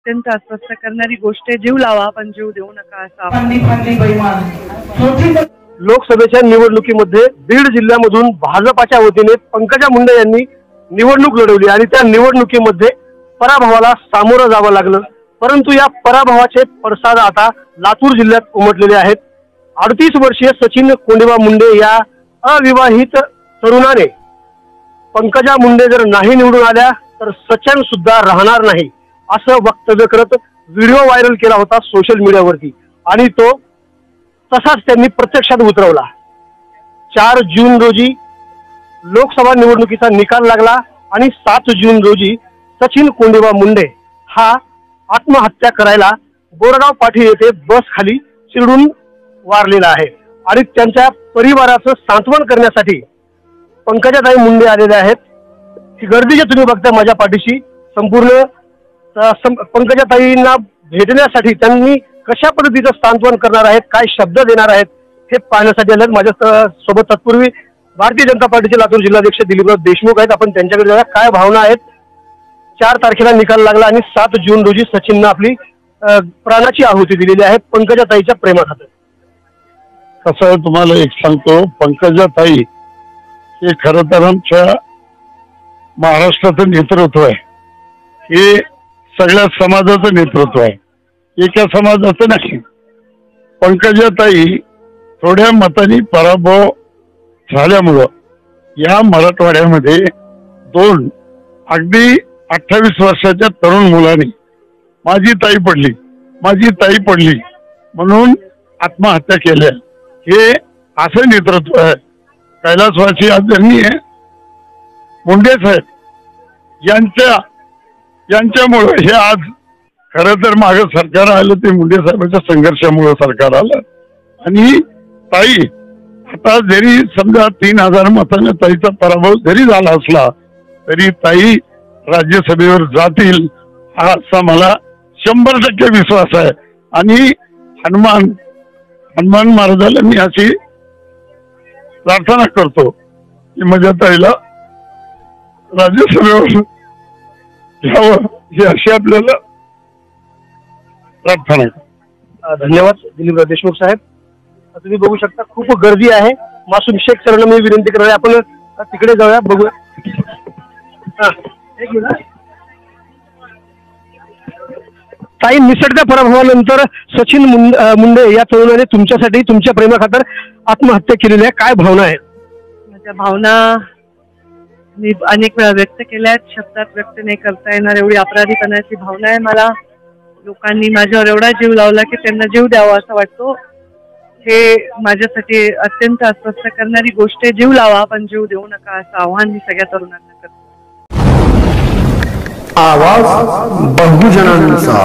अत्यंत अस्वस्थ करणारी गोष्ट आहे। जीव लावा पण जीव देऊ नका असं लोकसभेच्या निवडणुकीमध्ये बीड जिल्ह्यामधून भाजपाच्या वतीने पंकजा मुंडे यांनी निवडणूक लढवली आणि त्या निवडणुकीमध्ये पराभवाला सामोरं जावं लागलं। परंतु या पराभवाचे पडसाद आता लातूर जिल्ह्यात उमटलेले आहेत। 38 वर्षीय सचिन कोंडिबा मुंडे या अविवाहित तरुणाने पंकजा मुंडे जर नाही निवडून आल्या तर सचिन सुद्धा राहणार नाही असं वक्तव्य करत व्हिडिओ व्हायरल केला होता सोशल मीडियावरती आणि तो तसाच त्यांनी प्रत्यक्षात उतरवला। 4 जून रोजी लोकसभा निवडणुकीचा निकाल लागला आणि 7 जून रोजी सचिन कोंडिबा मुंडे हा आत्महत्या करायला बोरगाव पाठी येथे बस खाली चिरडून वारलेला आहे आणि त्यांच्या परिवाराचं सांत्वन करण्यासाठी पंकजाताई मुंडे आलेले आहेत। ही गर्दी जे तुम्ही बघताय माझ्या पाठीशी संपूर्ण पंकजाताईंना भेटण्यासाठी त्यांनी कशा पद्धतीचं सांत्वन करणार आहेत, काय शब्द देणार आहेत हे पाहण्यासाठी आले। माझ्या सोबत तत्पूर्वी भारतीय जनता पार्टीचे लातूर जिल्हाध्यक्ष दिलीपराव देशमुख आहेत। आपण त्यांच्याकडे जाऊया, काय भावना आहेत। 4 तारखेला निकाल लागला आणि 7 जून रोजी सचिननं आपली प्राणाची आहुती दिलेली आहे पंकजाताईच्या प्रेमाखातर। कसं तुम्हाला एक सांगतो, पंकजाताई हे खरं तर आमच्या महाराष्ट्राचं नेतृत्व आहे, हे सगळ्या समाजाचं नेतृत्व आहे, एका समाजाचं नाही। पंकजाताई थोड्या मतांनी पराभव झाल्यामुळं या मराठवाड्यामध्ये 2 अगदी 28 वर्षाच्या तरुण मुलांनी माझी ताई पडली म्हणून आत्महत्या केल्या। हे असं नेतृत्व आहे। कैलासवासी आदरणीय मुंडे साहेब यांच्यामुळे हे आज खरं तर मागे सरकार आलं, ते मुंडे साहेबांच्या संघर्षामुळे सरकार आलं आणि ताई आता जरी समजा 3000 मतांनी ताईचा पराभव जरी झाला असला तरी ताई राज्यसभेवर जातील असा मला 100% विश्वास आहे। आणि हनुमान महाराजाला मी अशी प्रार्थना करतो की माझ्या ताईला राज्यसभेवर घ्यावं ही अशी आपल्याला प्रार्थना आहे। धन्यवाद दिलीपराव देशमुख साहेब। तुम्ही बघू शकता खूप गर्दी आहे। मासूम शेख सरांना मी विनंती करणार आहे आपण तिकडे जाऊया, बघूया। एक मिनिट ताई, निसटत्या पराभवानंतर सचिन मुंडे या तरुणाने तुमच्यासाठी तुमच्या प्रेमाखातर आत्महत्या केलेली आहे, काय भावना आहे? माझ्या भावना मी अनेक वेळा व्यक्त केल्या आहेत, शब्दात व्यक्त नाही करता येणार एवढी अपराधीपणाची भावना आहे मला। लोकांनी माझ्यावर एवढा जीव लावला की त्यांना जीव द्यावा असं वाटतो। हे माझ्यासाठी अत्यंत अस्वस्थ करणारी गोष्ट आहे। जीव लावा पण जीव देऊ नका असं आव्हान मी सगळ्या तरुणांना करतो। आवाज बहुजनांचा।